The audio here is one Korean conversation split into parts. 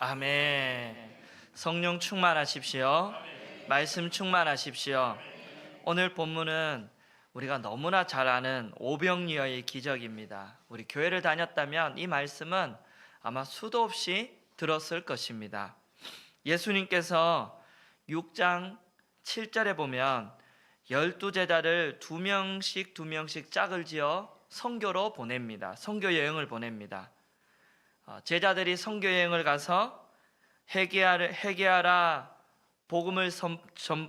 아멘. 성령 충만하십시오. 말씀 충만하십시오. 오늘 본문은 우리가 너무나 잘 아는 오병이어의 기적입니다. 우리 교회를 다녔다면 이 말씀은 아마 수도 없이 들었을 것입니다. 예수님께서 6장 7절에 보면 12제자를 두 명씩 짝을 지어 선교로 보냅니다. 선교 여행을 보냅니다. 제자들이 선교 여행을 가서 회개하라 복음을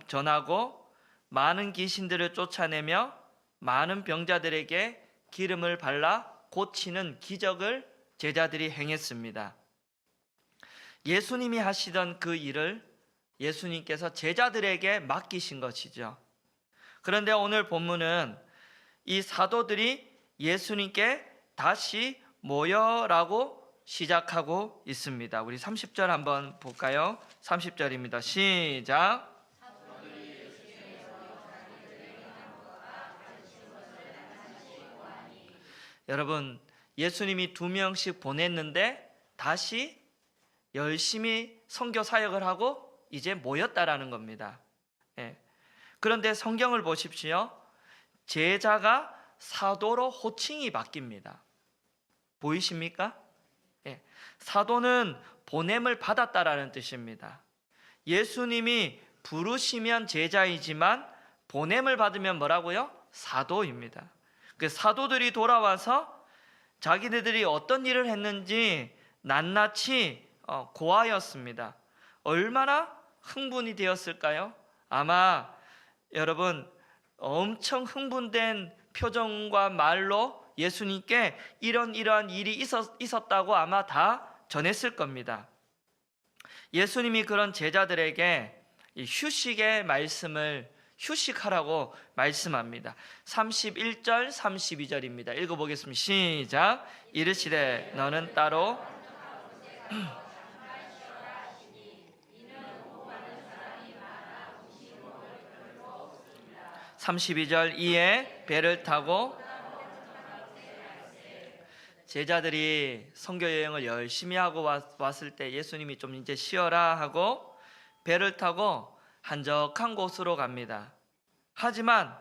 전하고 많은 귀신들을 쫓아내며 많은 병자들에게 기름을 발라 고치는 기적을 제자들이 행했습니다. 예수님이 하시던 그 일을 예수님께서 제자들에게 맡기신 것이죠. 그런데 오늘 본문은 이 사도들이 예수님께 다시 모여라고 시작하고 있습니다. 우리 30절 한번 볼까요? 30절입니다. 시작. 여러분, 예수님이 2명씩 보냈는데 다시 열심히 선교 사역을 하고 이제 모였다라는 겁니다. 그런데 성경을 보십시오. 제자가 사도로 호칭이 바뀝니다. 보이십니까? 사도는 보냄을 받았다라는 뜻입니다. 예수님이 부르시면 제자이지만 보냄을 받으면 뭐라고요? 사도입니다. 그 사도들이 돌아와서 자기네들이 어떤 일을 했는지 낱낱이 고하였습니다. 얼마나 흥분이 되었을까요? 아마 여러분 엄청 흥분된 표정과 말로 예수님께 이러한 일이 있었다고 아마 다 전했을 겁니다. 예수님이 그런 제자들에게 휴식의 말씀을 휴식하라고 말씀합니다. 31절 32절입니다. 읽어보겠습니다. 시작. 이르시되 너는 따로 32절 이에 배를 타고 제자들이 선교 여행을 열심히 하고 왔을 때 예수님이 좀 이제 쉬어라 하고 배를 타고 한적한 곳으로 갑니다. 하지만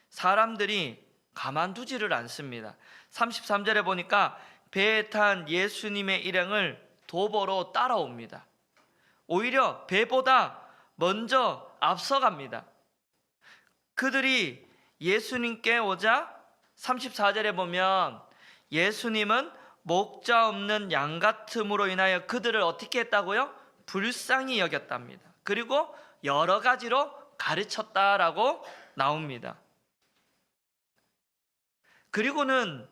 사람들이 가만두지를 않습니다. 33절에 보니까 배에 탄 예수님의 일행을 도보로 따라옵니다. 오히려 배보다 먼저 앞서갑니다. 그들이 예수님께 오자 34절에 보면 예수님은 목자 없는 양 같음으로 인하여 그들을 어떻게 했다고요? 불쌍히 여겼답니다. 그리고 여러 가지로 가르쳤다라고 나옵니다. 그리고는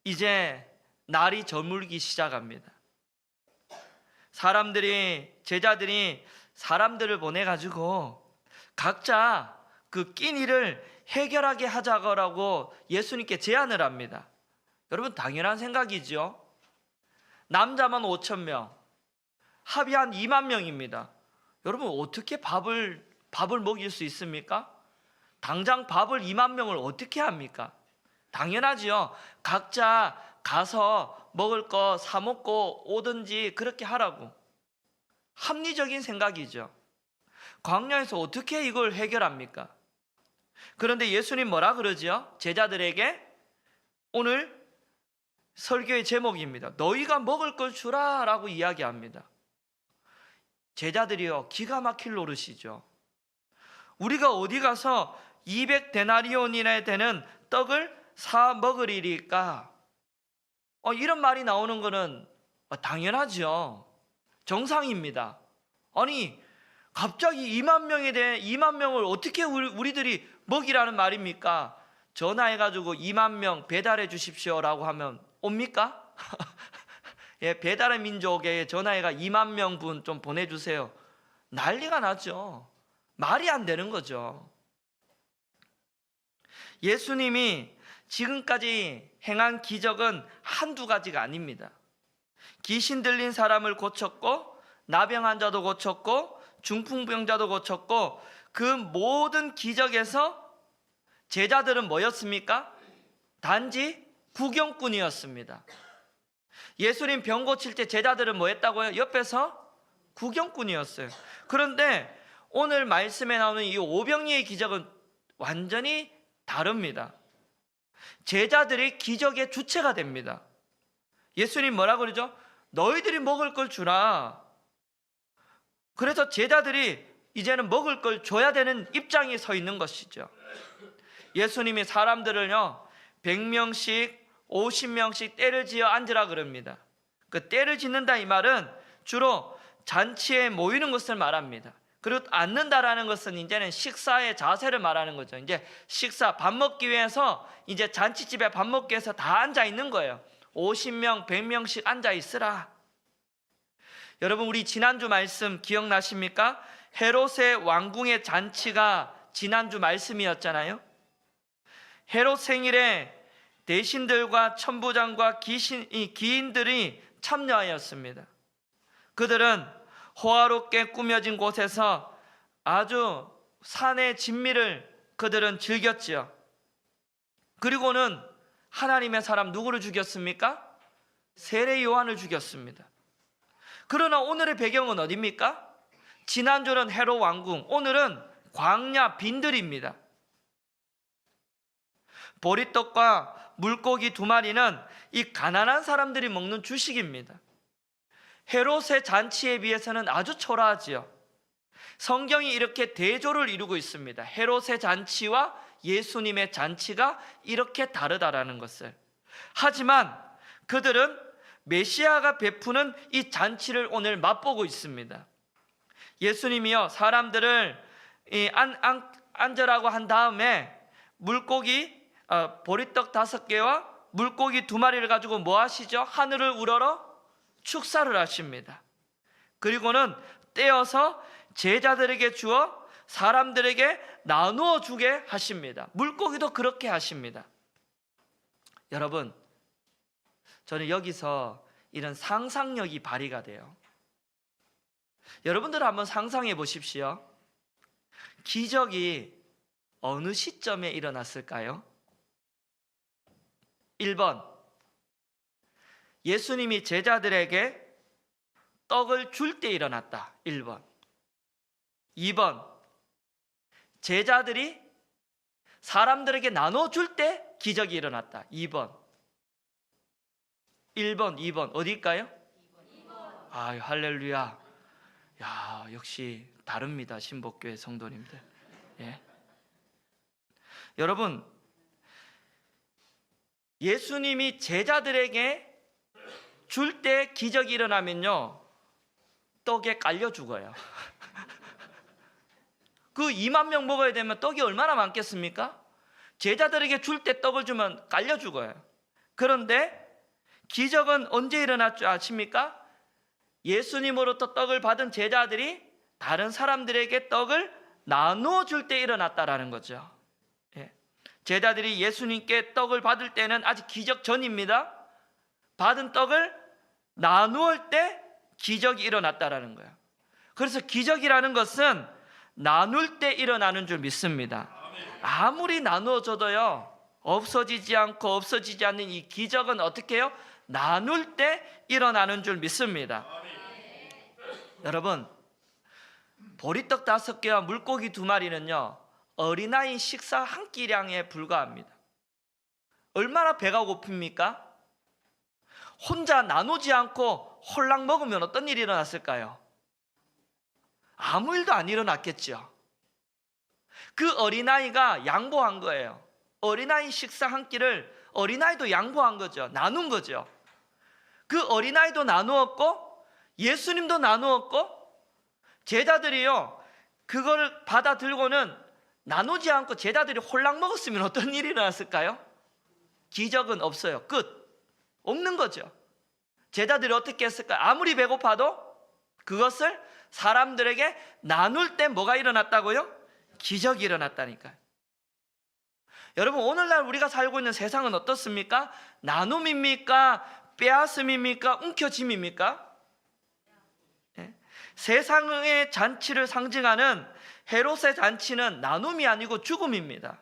이제 날이 저물기 시작합니다. 제자들이 사람들을 보내가지고 각자 그 낀 일을 해결하게 하자고 예수님께 제안을 합니다. 여러분 당연한 생각이죠. 남자만 5,000명, 합이 한 2만 명입니다. 여러분 어떻게 밥을 먹일 수 있습니까? 당장 밥을 2만 명을 어떻게 합니까? 당연하지요. 각자 가서 먹을 거 사 먹고 오든지 그렇게 하라고. 합리적인 생각이죠. 광야에서 어떻게 이걸 해결합니까? 그런데 예수님 뭐라 그러죠? 제자들에게 오늘 설교의 제목입니다. 너희가 먹을 걸 주라 라고 이야기합니다. 제자들이요 기가 막힐 노릇이죠. 우리가 어디 가서 200데나리온이나 되는 떡을 사 먹으리까? 이런 말이 나오는 것은 당연하죠. 정상입니다. 아니 갑자기 2만 명을 어떻게 우리들이 먹이라는 말입니까? 전화해가지고 2만 명 배달해 주십시오라고 하면 옵니까? 예, 배달의 민족에 전화해가 2만 명분 좀 보내주세요. 난리가 나죠. 말이 안 되는 거죠. 예수님이 지금까지 행한 기적은 한두 가지가 아닙니다. 귀신 들린 사람을 고쳤고 나병 환자도 고쳤고 중풍병자도 고쳤고 그 모든 기적에서 제자들은 뭐였습니까? 단지 구경꾼이었습니다. 예수님 병 고칠 때 제자들은 뭐 했다고요? 옆에서 구경꾼이었어요. 그런데 오늘 말씀에 나오는 이 오병이의 기적은 완전히 다릅니다. 제자들이 기적의 주체가 됩니다. 예수님 뭐라 그러죠? 너희들이 먹을 걸 주라. 그래서 제자들이 이제는 먹을 걸 줘야 되는 입장에 서 있는 것이죠. 예수님이 사람들을요 100명씩 50명씩 때를 지어 앉으라 그럽니다. 그 때를 짓는다 이 말은 주로 잔치에 모이는 것을 말합니다. 그리고 앉는다라는 것은 이제는 식사의 자세를 말하는 거죠. 이제 식사 밥 먹기 위해서 이제 잔치집에 밥 먹기 위해서 다 앉아 있는 거예요. 50명 100명씩 앉아 있으라. 여러분 우리 지난주 말씀 기억나십니까? 헤롯의 왕궁의 잔치가 지난주 말씀이었잖아요. 헤롯 생일에 대신들과 천부장과 기인들이 참여하였습니다. 그들은 호화롭게 꾸며진 곳에서 아주 산의 진미를 그들은 즐겼지요. 그리고는 하나님의 사람 누구를 죽였습니까? 세례 요한을 죽였습니다. 그러나 오늘의 배경은 어디입니까? 지난주는 헤롯 왕궁, 오늘은 광야 빈들입니다. 보리떡과 물고기 2마리는 이 가난한 사람들이 먹는 주식입니다. 헤롯의 잔치에 비해서는 아주 초라하지요. 성경이 이렇게 대조를 이루고 있습니다. 헤롯의 잔치와 예수님의 잔치가 이렇게 다르다라는 것을. 하지만 그들은 메시아가 베푸는 이 잔치를 오늘 맛보고 있습니다. 예수님이요 사람들을 앉으라고 한 다음에 보리떡 5개와 물고기 2마리를 가지고 뭐 하시죠? 하늘을 우러러 축사를 하십니다. 그리고는 떼어서 제자들에게 주어 사람들에게 나누어 주게 하십니다. 물고기도 그렇게 하십니다. 여러분, 저는 여기서 이런 상상력이 발휘가 돼요. 여러분들 한번 상상해 보십시오. 기적이 어느 시점에 일어났을까요? 1번, 예수님이 제자들에게 떡을 줄 때 일어났다. 1번. 2번, 제자들이 사람들에게 나눠줄 때 기적이 일어났다. 2번. 1번, 2번 어디일까요? 2번. 아유, 할렐루야. 야, 역시 다릅니다. 신복교회 성도님들. 예. 여러분, 예수님이 제자들에게 줄 때 기적이 일어나면요 떡에 깔려 죽어요. 그 2만 명 먹어야 되면 떡이 얼마나 많겠습니까? 제자들에게 줄 때 떡을 주면 깔려 죽어요. 그런데 기적은 언제 일어날 줄 아십니까? 예수님으로부터 떡을 받은 제자들이 다른 사람들에게 떡을 나누어 줄 때 일어났다라는 거죠. 예. 제자들이 예수님께 떡을 받을 때는 아직 기적 전입니다. 받은 떡을 나누을 때 기적이 일어났다라는 거예요. 그래서 기적이라는 것은 나눌 때 일어나는 줄 믿습니다. 아무리 나누어줘도요 없어지지 않고 없어지지 않는 이 기적은 어떻게 해요? 나눌 때 일어나는 줄 믿습니다. 여러분, 보리떡 5개와 물고기 2마리는요 어린아이 식사 한 끼량에 불과합니다. 얼마나 배가 고픕니까? 혼자 나누지 않고 홀랑 먹으면 어떤 일이 일어났을까요? 아무 일도 안 일어났겠죠. 그 어린아이가 양보한 거예요. 어린아이 식사 한 끼를 어린아이도 양보한 거죠. 나눈 거죠. 그 어린아이도 나누었고 예수님도 나누었고 제자들이요 그걸 받아 들고는 나누지 않고 제자들이 홀랑 먹었으면 어떤 일이 일어났을까요? 기적은 없어요. 끝. 없는 거죠. 제자들이 어떻게 했을까요? 아무리 배고파도 그것을 사람들에게 나눌 때 뭐가 일어났다고요? 기적이 일어났다니까요. 여러분, 오늘날 우리가 살고 있는 세상은 어떻습니까? 나눔입니까? 빼앗음입니까? 움켜짐입니까? 예? 세상의 잔치를 상징하는 헤롯의 잔치는 나눔이 아니고 죽음입니다.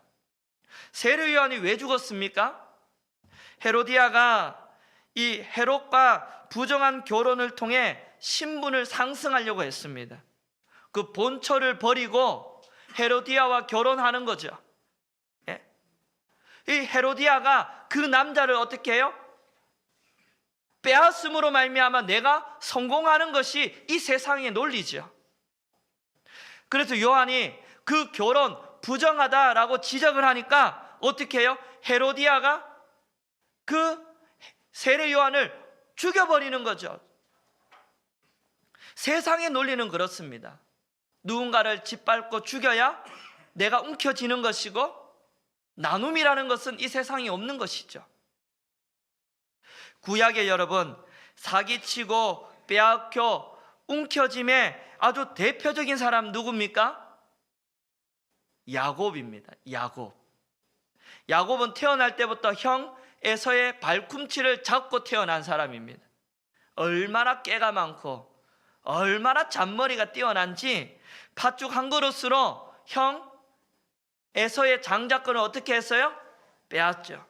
세례 요한이 왜 죽었습니까? 헤로디아가 이 헤롯과 부정한 결혼을 통해 신분을 상승하려고 했습니다. 그 본처를 버리고 헤로디아와 결혼하는 거죠. 예? 이 헤로디아가 그 남자를 어떻게 해요? 빼앗음으로 말미암아 내가 성공하는 것이 이 세상의 논리죠. 그래서 요한이 그 결혼 부정하다라고 지적을 하니까 어떻게 해요? 헤로디아가 그 세례 요한을 죽여버리는 거죠. 세상의 논리는 그렇습니다. 누군가를 짓밟고 죽여야 내가 움켜쥐는 것이고, 나눔이라는 것은 이 세상에 없는 것이죠. 구약의 여러분, 사기치고 빼앗겨 움켜짐의 아주 대표적인 사람 누굽니까? 야곱입니다. 야곱은 태어날 때부터 형 에서의 발꿈치를 잡고 태어난 사람입니다. 얼마나 깨가 많고 얼마나 잔머리가 뛰어난지 팥죽 한 그릇으로 형 에서의 장자권을 어떻게 했어요? 빼앗죠.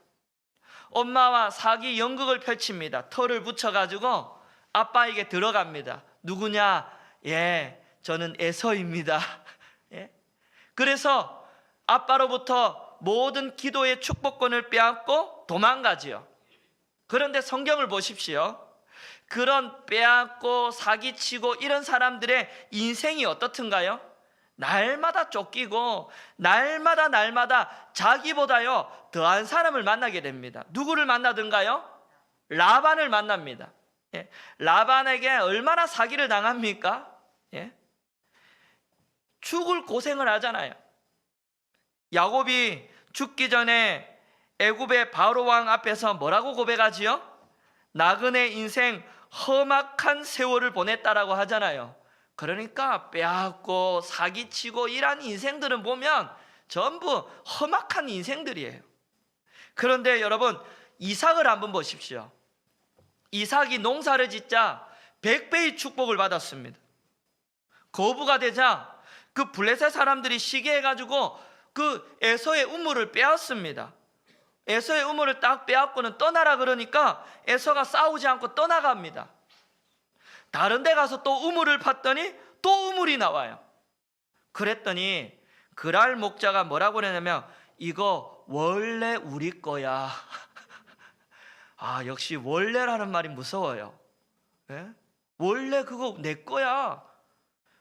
엄마와 사기 연극을 펼칩니다. 털을 붙여가지고 아빠에게 들어갑니다. 누구냐? 예, 저는 에서입니다. 예? 그래서 아빠로부터 모든 기도의 축복권을 빼앗고 도망가지요. 그런데 성경을 보십시오. 그런 빼앗고 사기치고 이런 사람들의 인생이 어떻든가요? 날마다 쫓기고 날마다 자기보다요 더한 사람을 만나게 됩니다. 누구를 만나든가요? 라반을 만납니다. 예? 라반에게 얼마나 사기를 당합니까? 예? 죽을 고생을 하잖아요. 야곱이 죽기 전에 애굽의 바로 왕 앞에서 뭐라고 고백하지요? 나그네 인생 험악한 세월을 보냈다라고 하잖아요. 그러니까 빼앗고 사기치고 이런 인생들은 보면 전부 험악한 인생들이에요. 그런데 여러분, 이삭을 한번 보십시오. 이삭이 농사를 짓자 100배의 축복을 받았습니다. 거부가 되자 그 블레셋 사람들이 시기해가지고 그 에서의 우물을 빼앗습니다. 에서의 우물을 딱 빼앗고는 떠나라 그러니까 에서가 싸우지 않고 떠나갑니다. 다른 데 가서 또 우물을 팠더니 또 우물이 나와요. 그랬더니 그랄 목자가 뭐라고 그러냐면 이거 원래 우리 거야. 아, 역시 원래라는 말이 무서워요. 예? 원래 그거 내 거야.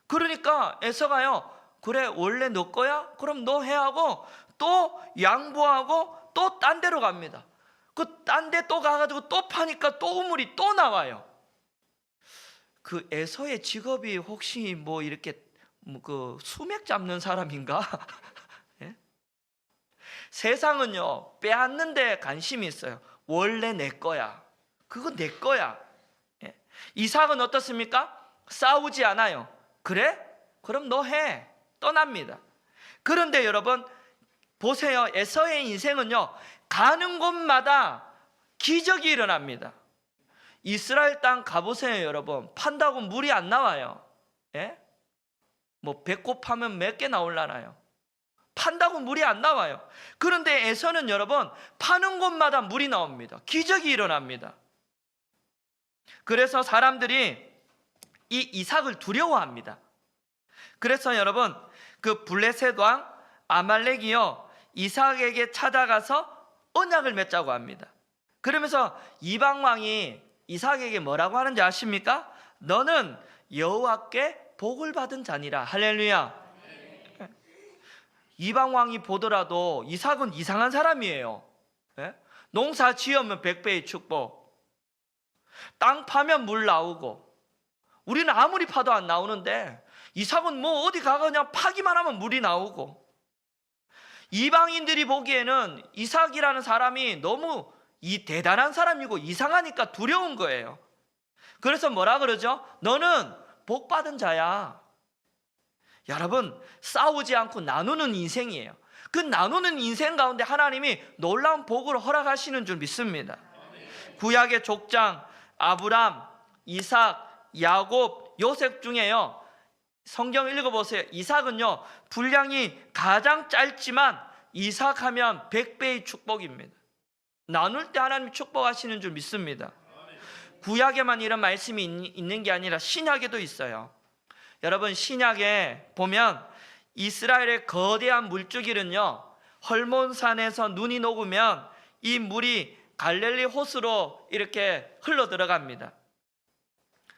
그러니까 에서가요, 그래 원래 너 거야? 그럼 너 해 하고 또 양보하고 또 딴 데로 갑니다. 그 딴 데 또 가가지고 또 파니까 또 우물이 또 나와요. 그 에서의 직업이 혹시 뭐 이렇게 그 수맥 잡는 사람인가? 예? 세상은요 빼앗는 데 관심이 있어요. 원래 내 거야. 그거 내 거야. 예? 이삭은 어떻습니까? 싸우지 않아요. 그래? 그럼 너 해. 떠납니다. 그런데 여러분 보세요. 에서의 인생은요 가는 곳마다 기적이 일어납니다. 이스라엘 땅 가보세요. 여러분 판다고 물이 안 나와요. 예? 뭐 배꼽 파면 몇 개 나올라나요? 판다고 물이 안 나와요. 그런데 에서는 여러분 파는 곳마다 물이 나옵니다. 기적이 일어납니다. 그래서 사람들이 이 이삭을 두려워합니다. 그래서 여러분 그 블레셋 왕 아말렉이요 이삭에게 찾아가서 언약을 맺자고 합니다. 그러면서 이방 왕이 이삭에게 뭐라고 하는지 아십니까? 너는 여호와께 복을 받은 자니라. 할렐루야. 이방 왕이 보더라도 이삭은 이상한 사람이에요. 예? 농사 지으면 100배의 축복, 땅 파면 물 나오고, 우리는 아무리 파도 안 나오는데 이삭은 뭐 어디 가가 그냥 파기만 하면 물이 나오고, 이방인들이 보기에는 이삭이라는 사람이 너무 대단한 사람이고 이상하니까 두려운 거예요. 그래서 뭐라 그러죠? 너는 복 받은 자야. 여러분 싸우지 않고 나누는 인생이에요. 그 나누는 인생 가운데 하나님이 놀라운 복을 허락하시는 줄 믿습니다. 구약의 족장 아브람, 이삭, 야곱, 요셉 중에요 성경 읽어보세요. 이삭은요 분량이 가장 짧지만 이삭하면 100배의 축복입니다. 나눌 때 하나님이 축복하시는 줄 믿습니다. 구약에만 이런 말씀이 있는 게 아니라 신약에도 있어요. 여러분, 신약에 보면 이스라엘의 거대한 물줄기는요, 헐몬산에서 눈이 녹으면 이 물이 갈릴리 호수로 이렇게 흘러 들어갑니다.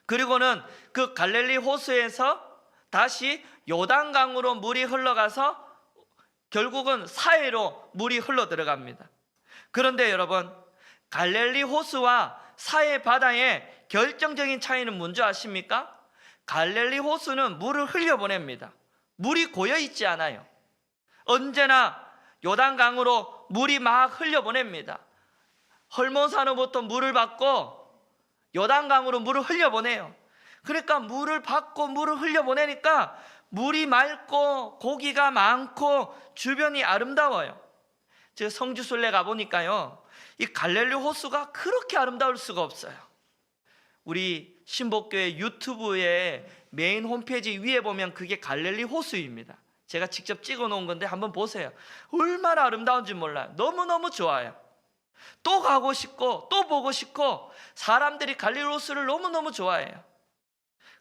그리고는 그 갈릴리 호수에서 다시 요단강으로 물이 흘러가서 결국은 사해로 물이 흘러 들어갑니다. 그런데 여러분, 갈릴리 호수와 사해 바다의 결정적인 차이는 뭔지 아십니까? 갈릴리 호수는 물을 흘려보냅니다. 물이 고여있지 않아요. 언제나 요단강으로 물이 막 흘려보냅니다. 헐몬산으로부터 물을 받고 요단강으로 물을 흘려보내요. 그러니까 물을 받고 물을 흘려보내니까 물이 맑고 고기가 많고 주변이 아름다워요. 제가 성지순례 가보니까요, 이 갈릴리 호수가 그렇게 아름다울 수가 없어요. 우리 신복교회 유튜브에 메인 홈페이지 위에 보면 그게 갈릴리 호수입니다. 제가 직접 찍어 놓은 건데 한번 보세요. 얼마나 아름다운지 몰라요. 너무너무 좋아요. 또 가고 싶고 또 보고 싶고, 사람들이 갈릴리 호수를 너무너무 좋아해요.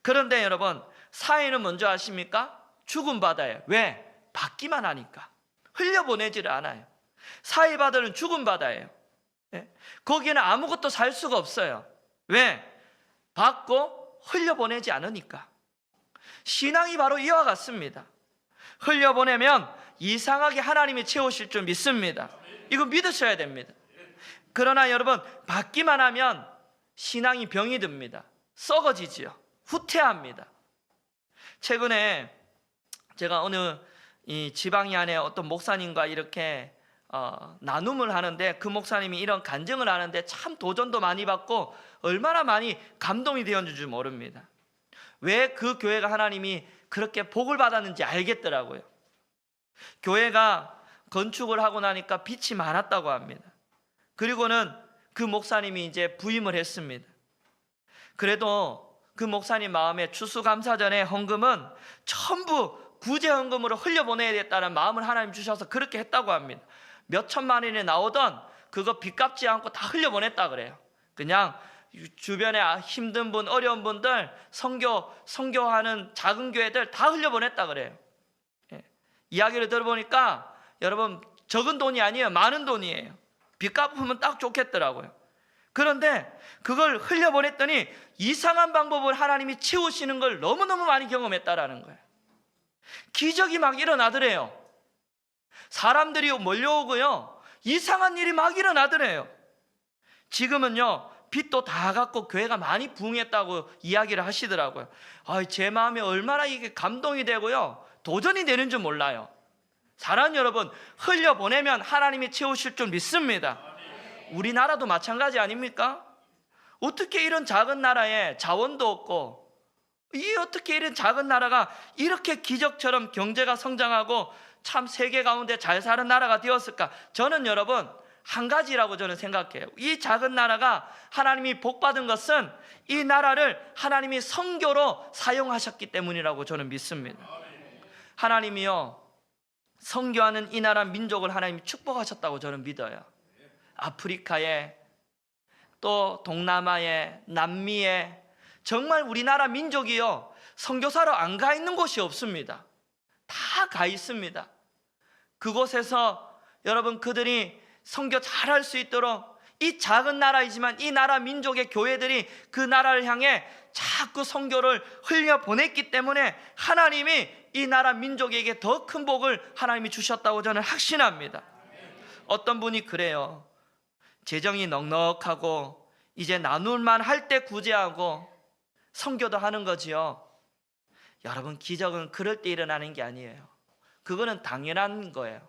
그런데 여러분, 사해는 뭔지 아십니까? 죽은 바다예요. 왜? 받기만 하니까. 흘려보내지를 않아요. 사해 바다는 죽은 바다예요. 거기는 아무것도 살 수가 없어요. 왜? 받고 흘려보내지 않으니까. 신앙이 바로 이와 같습니다. 흘려보내면 이상하게 하나님이 채우실 줄 믿습니다. 이거 믿으셔야 됩니다. 그러나 여러분, 받기만 하면 신앙이 병이 듭니다. 썩어지지요. 후퇴합니다. 최근에 제가 어느 이 지방이 안에 어떤 목사님과 이렇게 나눔을 하는데, 그 목사님이 이런 간증을 하는데 참 도전도 많이 받고 얼마나 많이 감동이 되었는지 모릅니다. 왜 그 교회가 하나님이 그렇게 복을 받았는지 알겠더라고요. 교회가 건축을 하고 나니까 빚이 많았다고 합니다. 그리고는 그 목사님이 이제 부임을 했습니다. 그래도 그 목사님 마음에 추수감사전에 헌금은 전부 구제헌금으로 흘려보내야겠다는 마음을 하나님 주셔서 그렇게 했다고 합니다. 몇 천만 원이 나오던 그거 빚 갚지 않고 다 흘려보냈다 그래요. 그냥 주변에 힘든 분, 어려운 분들, 선교하는 작은 교회들 다 흘려보냈다 그래요. 이야기를 들어보니까 여러분, 적은 돈이 아니에요. 많은 돈이에요. 빚 갚으면 딱 좋겠더라고요. 그런데 그걸 흘려보냈더니 이상한 방법을 하나님이 채우시는 걸 너무너무 많이 경험했다라는 거예요. 기적이 막 일어나더래요. 사람들이 몰려오고요, 이상한 일이 막 일어나더래요. 지금은요, 빚도 다 갚고 교회가 많이 부흥했다고 이야기를 하시더라고요. 제 마음에 얼마나 이게 감동이 되고요, 도전이 되는 줄 몰라요. 사랑하는 여러분, 흘려보내면 하나님이 채우실 줄 믿습니다. 우리나라도 마찬가지 아닙니까? 어떻게 이런 작은 나라에 자원도 없고, 어떻게 이런 작은 나라가 이렇게 기적처럼 경제가 성장하고 참 세계 가운데 잘 사는 나라가 되었을까? 저는 여러분, 한 가지라고 저는 생각해요. 이 작은 나라가 하나님이 복받은 것은 이 나라를 하나님이 선교로 사용하셨기 때문이라고 저는 믿습니다. 하나님이요, 선교하는 이 나라 민족을 하나님이 축복하셨다고 저는 믿어요. 아프리카에, 또 동남아에, 남미에, 정말 우리나라 민족이요, 선교사로 안 가 있는 곳이 없습니다. 다 가 있습니다. 그곳에서 여러분, 그들이 선교 잘할 수 있도록, 이 작은 나라이지만 이 나라 민족의 교회들이 그 나라를 향해 자꾸 선교를 흘려보냈기 때문에 하나님이 이 나라 민족에게 더 큰 복을 하나님이 주셨다고 저는 확신합니다. 어떤 분이 그래요. 재정이 넉넉하고 이제 나눌만 할 때 구제하고 선교도 하는 거지요. 여러분, 기적은 그럴 때 일어나는 게 아니에요. 그거는 당연한 거예요.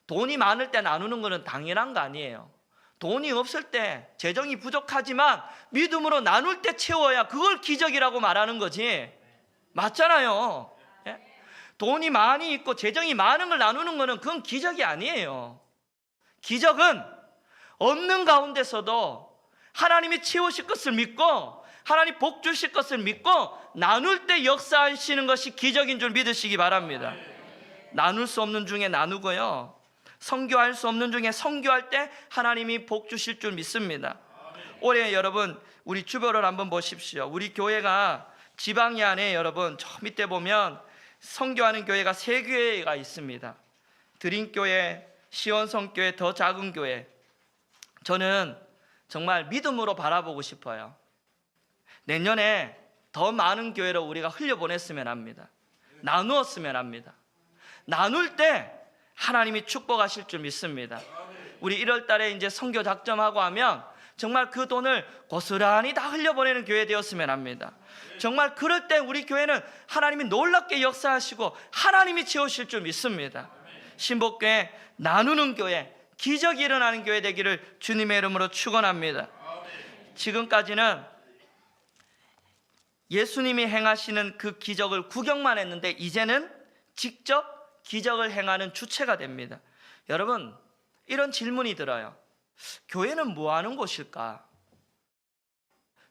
돈이 많을 때 나누는 거는 당연한 거 아니에요. 돈이 없을 때, 재정이 부족하지만 믿음으로 나눌 때 채워야 그걸 기적이라고 말하는 거지. 맞잖아요. 돈이 많이 있고 재정이 많은 걸 나누는 거는 그건 기적이 아니에요. 기적은 없는 가운데서도 하나님이 채우실 것을 믿고 하나님 복 주실 것을 믿고 나눌 때 역사하시는 것이 기적인 줄 믿으시기 바랍니다. 나눌 수 없는 중에 나누고요, 선교할 수 없는 중에 선교할 때 하나님이 복 주실 줄 믿습니다. 올해 여러분 우리 주변을 한번 보십시오. 우리 교회가 지방이 안에 여러분 저 밑에 보면 선교하는 교회가 3교회가 있습니다. 드림교회, 시온성교회, 더 작은 교회. 저는 정말 믿음으로 바라보고 싶어요. 내년에 더 많은 교회로 우리가 흘려보냈으면 합니다. 나누었으면 합니다. 나눌 때 하나님이 축복하실 줄 믿습니다. 우리 1월 달에 이제 선교 작정하고 하면 정말 그 돈을 고스란히 다 흘려보내는 교회 되었으면 합니다. 정말 그럴 때 우리 교회는 하나님이 놀랍게 역사하시고 하나님이 채우실 줄 믿습니다. 신복교회, 나누는 교회, 기적이 일어나는 교회 되기를 주님의 이름으로 축원합니다. 지금까지는 예수님이 행하시는 그 기적을 구경만 했는데 이제는 직접 기적을 행하는 주체가 됩니다. 여러분, 이런 질문이 들어요. 교회는 뭐 하는 곳일까?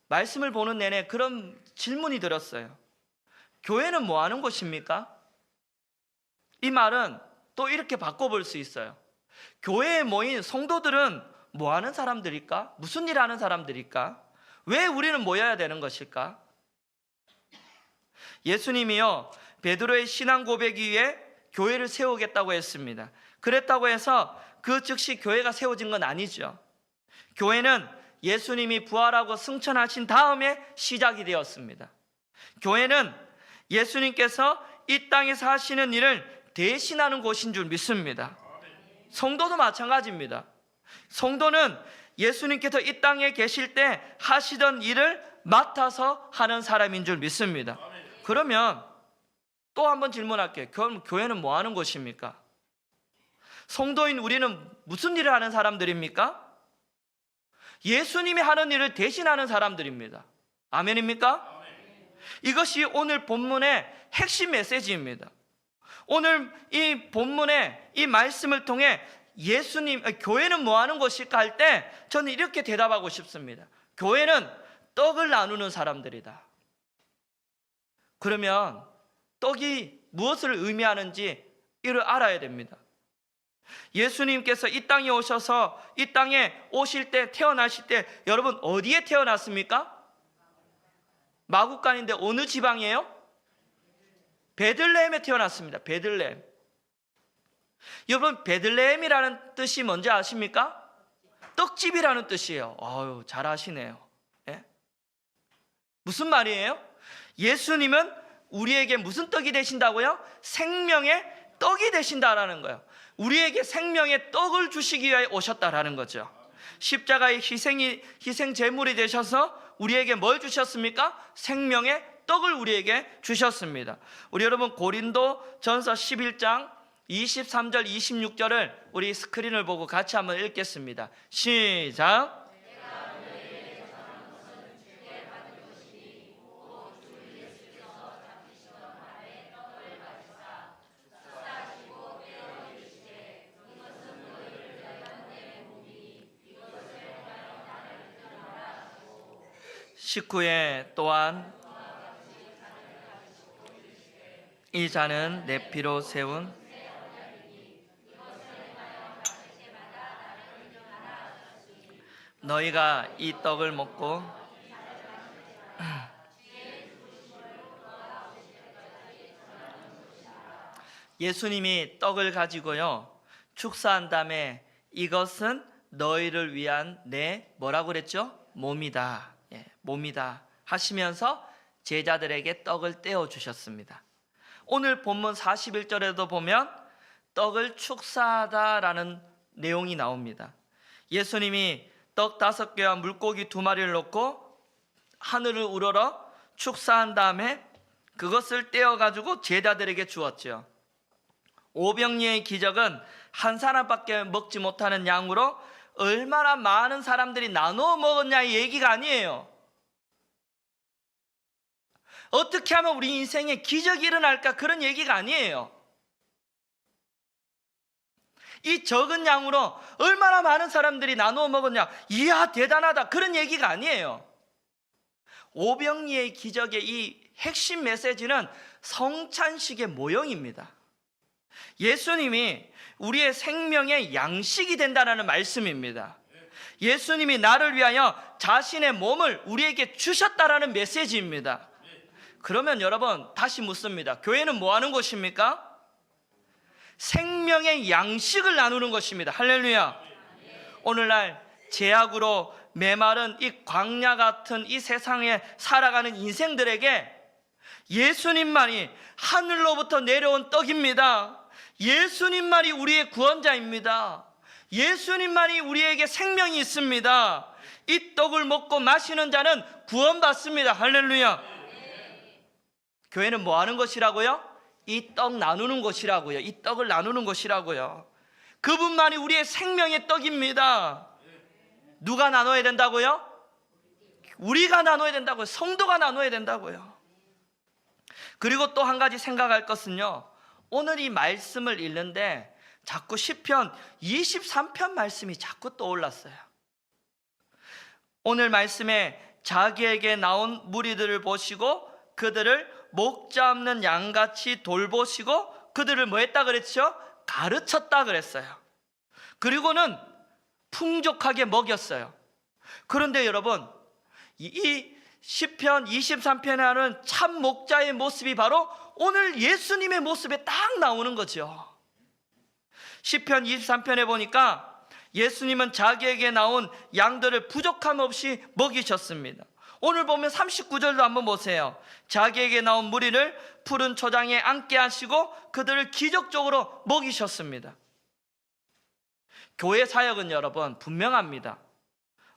말씀을 보는 내내 그런 질문이 들었어요. 교회는 뭐 하는 곳입니까? 이 말은 또 이렇게 바꿔볼 수 있어요. 교회에 모인 성도들은 뭐 하는 사람들일까? 무슨 일 하는 사람들일까? 왜 우리는 모여야 되는 것일까? 예수님이요, 베드로의 신앙 고백 위에 교회를 세우겠다고 했습니다. 그랬다고 해서 그 즉시 교회가 세워진 건 아니죠. 교회는 예수님이 부활하고 승천하신 다음에 시작이 되었습니다. 교회는 예수님께서 이 땅에서 하시는 일을 대신하는 곳인 줄 믿습니다. 성도도 마찬가지입니다. 성도는 예수님께서 이 땅에 계실 때 하시던 일을 맡아서 하는 사람인 줄 믿습니다. 그러면 또 한번 질문할게요. 그럼 교회는 뭐 하는 곳입니까? 성도인 우리는 무슨 일을 하는 사람들입니까? 예수님이 하는 일을 대신하는 사람들입니다. 아멘입니까? 이것이 오늘 본문의 핵심 메시지입니다. 오늘 이 본문의 이 말씀을 통해 교회는 뭐 하는 곳일까 할 때 저는 이렇게 대답하고 싶습니다. 교회는 떡을 나누는 사람들이다. 그러면 떡이 무엇을 의미하는지 이를 알아야 됩니다. 예수님께서 이 땅에 오셔서 이 땅에 오실 때, 태어나실 때 여러분 어디에 태어났습니까? 마국간인데 어느 지방이에요? 베들레헴에 태어났습니다. 베들레헴. 여러분 베들레헴이라는 뜻이 뭔지 아십니까? 떡집이라는 뜻이에요. 아유, 잘 아시네요. 예? 무슨 말이에요? 예수님은 우리에게 무슨 떡이 되신다고요? 생명의 떡이 되신다라는 거예요. 우리에게 생명의 떡을 주시기 위해 오셨다라는 거죠. 십자가의 희생 제물이 되셔서 우리에게 뭘 주셨습니까? 생명의 떡을 우리에게 주셨습니다. 우리 여러분 고린도 전서 11장 23절 26절을 우리 스크린을 보고 같이 한번 읽겠습니다. 시작. 식후에 또한 이 잔은 내 피로 세운 너희가 이 떡을 먹고 예수님이 떡을 가지고요 축사한 다음에 이것은 너희를 위한 내 뭐라고 그랬죠? 몸이다. 몸이다 하시면서 제자들에게 떡을 떼어 주셨습니다. 오늘 본문 41절에도 보면 떡을 축사하다라는 내용이 나옵니다. 예수님이 떡 5개와 물고기 2마리를 놓고 하늘을 우러러 축사한 다음에 그것을 떼어 가지고 제자들에게 주었죠. 오병이의 기적은 한 사람밖에 먹지 못하는 양으로 얼마나 많은 사람들이 나눠 먹었냐의 얘기가 아니에요. 어떻게 하면 우리 인생에 기적이 일어날까 그런 얘기가 아니에요. 이 적은 양으로 얼마나 많은 사람들이 나누어 먹었냐, 이야 대단하다 그런 얘기가 아니에요. 오병이의 기적의 이 핵심 메시지는 성찬식의 모형입니다. 예수님이 우리의 생명의 양식이 된다는 말씀입니다. 예수님이 나를 위하여 자신의 몸을 우리에게 주셨다라는 메시지입니다. 그러면 여러분 다시 묻습니다. 교회는 뭐 하는 곳입니까? 생명의 양식을 나누는 것입니다. 할렐루야. 오늘날 죄악으로 메마른 이 광야 같은 이 세상에 살아가는 인생들에게 예수님만이 하늘로부터 내려온 떡입니다. 예수님만이 우리의 구원자입니다. 예수님만이 우리에게 생명이 있습니다. 이 떡을 먹고 마시는 자는 구원받습니다. 할렐루야. 교회는 뭐 하는 것이라고요? 이 떡 나누는 것이라고요. 이 떡을 나누는 것이라고요. 그분만이 우리의 생명의 떡입니다. 누가 나눠야 된다고요? 우리가 나눠야 된다고요. 성도가 나눠야 된다고요. 그리고 또 한 가지 생각할 것은요, 오늘 이 말씀을 읽는데 자꾸 시편 23편 말씀이 자꾸 떠올랐어요. 오늘 말씀에 자기에게 나온 무리들을 보시고 그들을 목자 없는 양같이 돌보시고 그들을 뭐 했다 그랬죠? 가르쳤다 그랬어요. 그리고는 풍족하게 먹였어요. 그런데 여러분, 이 시편 23편에 하는 참 목자의 모습이 바로 오늘 예수님의 모습에 딱 나오는 거죠. 시편 23편에 보니까 예수님은 자기에게 나온 양들을 부족함 없이 먹이셨습니다. 오늘 보면 39절도 한번 보세요. 자기에게 나온 무리를 푸른 초장에 앉게 하시고 그들을 기적적으로 먹이셨습니다. 교회 사역은 여러분 분명합니다.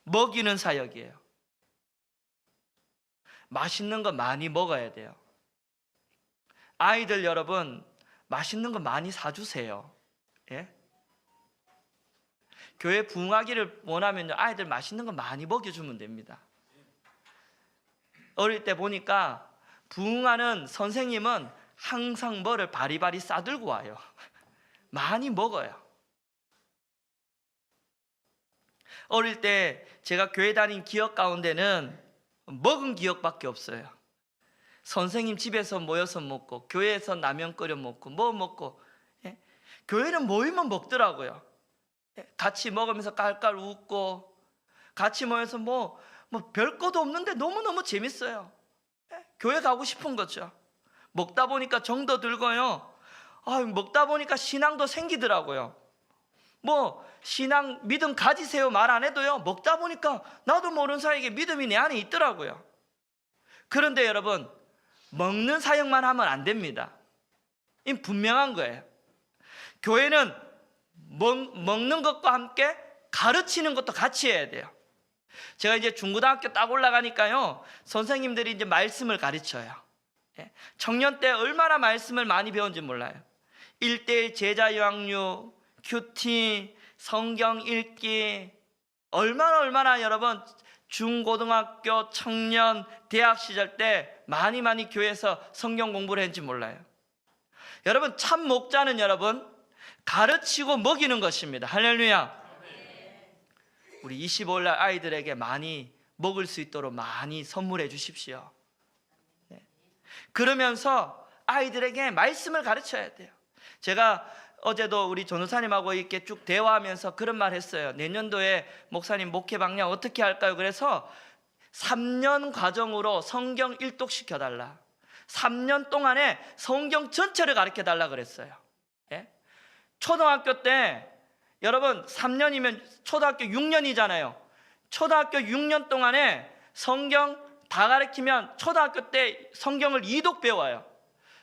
먹이는 사역이에요. 맛있는 거 많이 먹어야 돼요. 아이들 여러분 맛있는 거 많이 사주세요. 예? 교회 부흥하기를 원하면 아이들 맛있는 거 많이 먹여주면 됩니다. 어릴 때 보니까 부흥하는 선생님은 항상 뭐를 바리바리 싸들고 와요. 많이 먹어요. 어릴 때 제가 교회 다닌 기억 가운데는 먹은 기억밖에 없어요. 선생님 집에서 모여서 먹고 교회에서 라면 끓여 먹고 뭐 먹고, 예? 교회는 모이면 먹더라고요. 예? 같이 먹으면서 깔깔 웃고 같이 모여서 뭐 별것도 없는데 너무너무 재밌어요. 예? 교회 가고 싶은 거죠. 먹다 보니까 정도 들고요. 먹다 보니까 신앙도 생기더라고요. 뭐 신앙 믿음 가지세요 말 안 해도요, 먹다 보니까 나도 모르는 사이에 믿음이 내 안에 있더라고요. 그런데 여러분, 먹는 사역만 하면 안 됩니다. 이 분명한 거예요. 교회는 먹는 것과 함께 가르치는 것도 같이 해야 돼요. 제가 이제 중고등학교 딱 올라가니까요, 선생님들이 이제 말씀을 가르쳐요. 청년 때 얼마나 말씀을 많이 배운지 몰라요. 1:1 제자 양육, 큐티, 성경 읽기, 얼마나 여러분 중고등학교, 청년, 대학 시절 때 많이 교회에서 성경 공부를 했는지 몰라요. 여러분, 참 목자는 여러분 가르치고 먹이는 것입니다. 할렐루야. 우리 25일 날 아이들에게 많이 먹을 수 있도록 많이 선물해 주십시오. 그러면서 아이들에게 말씀을 가르쳐야 돼요. 제가 어제도 우리 전도사님하고 이렇게 쭉 대화하면서 그런 말 했어요. 내년도에 목사님 목회 방향 어떻게 할까요? 그래서 3년 과정으로 성경 일독시켜달라. 3년 동안에 성경 전체를 가르쳐달라 그랬어요. 예? 초등학교 때 여러분 3년이면 초등학교 6년이잖아요. 초등학교 6년 동안에 성경 다 가르치면 초등학교 때 성경을 2독 배워요.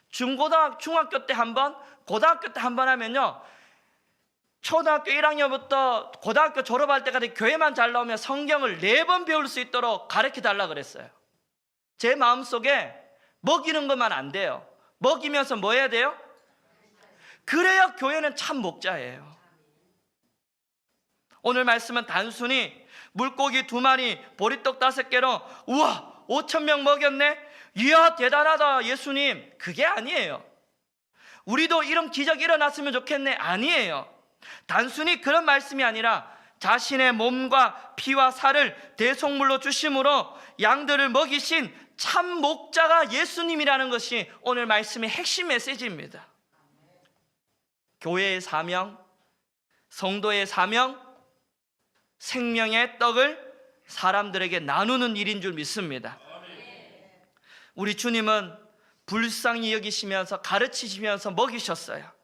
중학교 때 한 번, 고등학교 때 한 번 하면요, 초등학교 1학년부터 고등학교 졸업할 때까지 교회만 잘 나오면 성경을 4번 배울 수 있도록 가르쳐 달라 그랬어요. 제 마음속에 먹이는 것만 안 돼요. 먹이면서 뭐 해야 돼요? 그래야 교회는 참 목자예요. 오늘 말씀은 단순히 물고기 2마리, 보리떡 5개로 우와 5,000명 먹였네, 이야 대단하다 예수님, 그게 아니에요. 우리도 이런 기적이 일어났으면 좋겠네, 아니에요. 단순히 그런 말씀이 아니라 자신의 몸과 피와 살을 대속물로 주심으로 양들을 먹이신 참 목자가 예수님이라는 것이 오늘 말씀의 핵심 메시지입니다. 교회의 사명, 성도의 사명, 생명의 떡을 사람들에게 나누는 일인 줄 믿습니다. 우리 주님은 불쌍히 여기시면서 가르치시면서 먹이셨어요.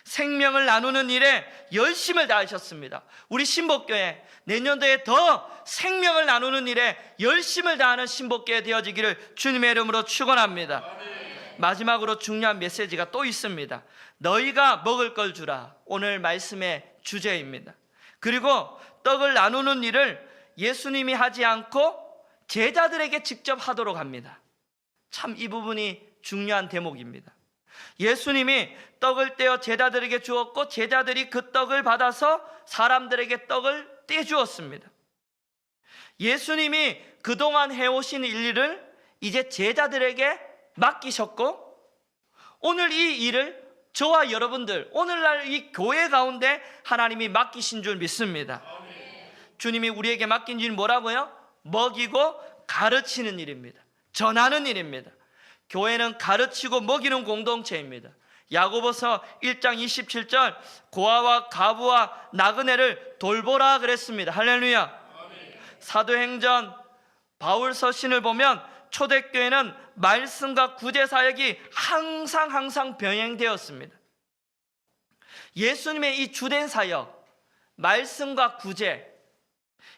생명을 나누는 일에 열심을 다하셨습니다. 우리 신복교회 내년도에 더 생명을 나누는 일에 열심을 다하는 신복교회 되어지기를 주님의 이름으로 축원합니다. 마지막으로 중요한 메시지가 또 있습니다. 너희가 먹을 걸 주라. 오늘 말씀의 주제입니다. 그리고 떡을 나누는 일을 예수님이 하지 않고 제자들에게 직접 하도록 합니다. 참 이 부분이 중요한 대목입니다. 예수님이 떡을 떼어 제자들에게 주었고 제자들이 그 떡을 받아서 사람들에게 떡을 떼주었습니다. 예수님이 그동안 해오신 일을 이제 제자들에게 맡기셨고 오늘 이 일을 저와 여러분들 오늘날 이 교회 가운데 하나님이 맡기신 줄 믿습니다. 주님이 우리에게 맡긴 일은 뭐라고요? 먹이고 가르치는 일입니다. 전하는 일입니다. 교회는 가르치고 먹이는 공동체입니다. 야고보서 1장 27절 고아와 가부와 나그네를 돌보라 그랬습니다. 할렐루야. 사도행전 바울 서신을 보면 초대교회는 말씀과 구제 사역이 항상 병행되었습니다. 예수님의 이 주된 사역, 말씀과 구제,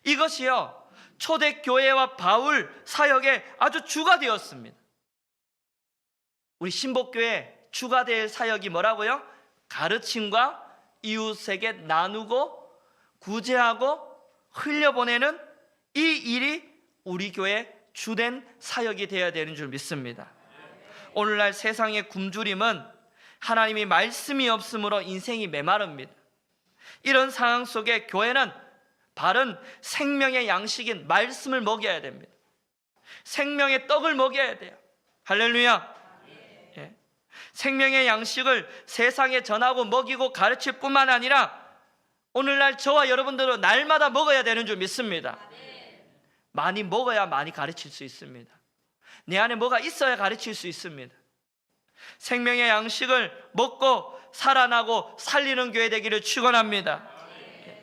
이것이요 초대교회와 바울 사역의 아주 주가 되었습니다. 우리 신복교회 주가 될 사역이 뭐라고요? 가르침과 이웃에게 나누고 구제하고 흘려보내는 이 일이 우리 교회 주된 사역이 되어야 되는 줄 믿습니다. 오늘날 세상의 굶주림은 하나님이 말씀이 없으므로 인생이 메마릅니다. 이런 상황 속에 교회는 바른 생명의 양식인 말씀을 먹여야 됩니다. 생명의 떡을 먹여야 돼요. 할렐루야. 예. 생명의 양식을 세상에 전하고 먹이고 가르칠 뿐만 아니라 오늘날 저와 여러분들은 날마다 먹어야 되는 줄 믿습니다. 많이 먹어야 많이 가르칠 수 있습니다. 내 안에 뭐가 있어야 가르칠 수 있습니다. 생명의 양식을 먹고 살아나고 살리는 교회 되기를 축원합니다.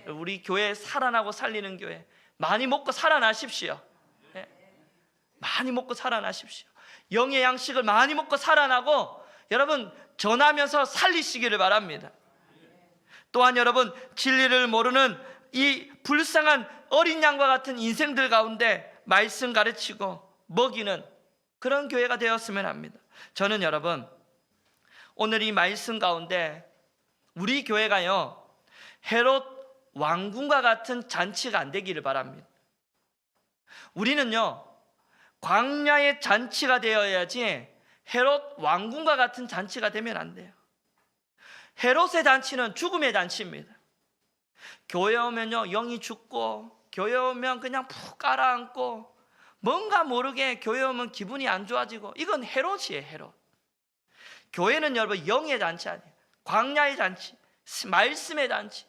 우리 교회 살아나고 살리는 교회 많이 먹고 살아나십시오. 많이 먹고 살아나십시오. 영의 양식을 많이 먹고 살아나고 여러분 전하면서 살리시기를 바랍니다. 또한 여러분 진리를 모르는 이 불쌍한 어린 양과 같은 인생들 가운데 말씀 가르치고 먹이는 그런 교회가 되었으면 합니다. 저는 여러분 오늘 이 말씀 가운데 우리 교회가요 헤롯 왕궁과 같은 잔치가 안 되기를 바랍니다. 우리는요 광야의 잔치가 되어야지 헤롯 왕궁과 같은 잔치가 되면 안 돼요. 헤롯의 잔치는 죽음의 잔치입니다. 교회 오면요 영이 죽고 교회 오면 그냥 푹 깔아앉고 뭔가 모르게 교회 오면 기분이 안 좋아지고 이건 헤롯이에요. 헤롯. 교회는 여러분 영의 잔치 아니에요. 광야의 잔치, 말씀의 잔치,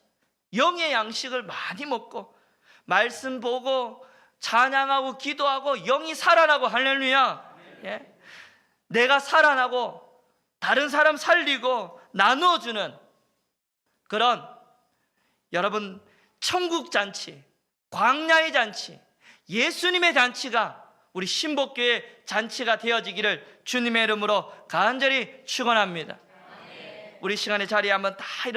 영의 양식을 많이 먹고 말씀 보고 찬양하고 기도하고 영이 살아나고 할렐루야. 예? 내가 살아나고 다른 사람 살리고 나누어주는 그런 여러분 천국 잔치, 광야의 잔치, 예수님의 잔치가 우리 신복교의 잔치가 되어지기를 주님의 이름으로 간절히 축원합니다. 우리 시간의 자리에 한번 다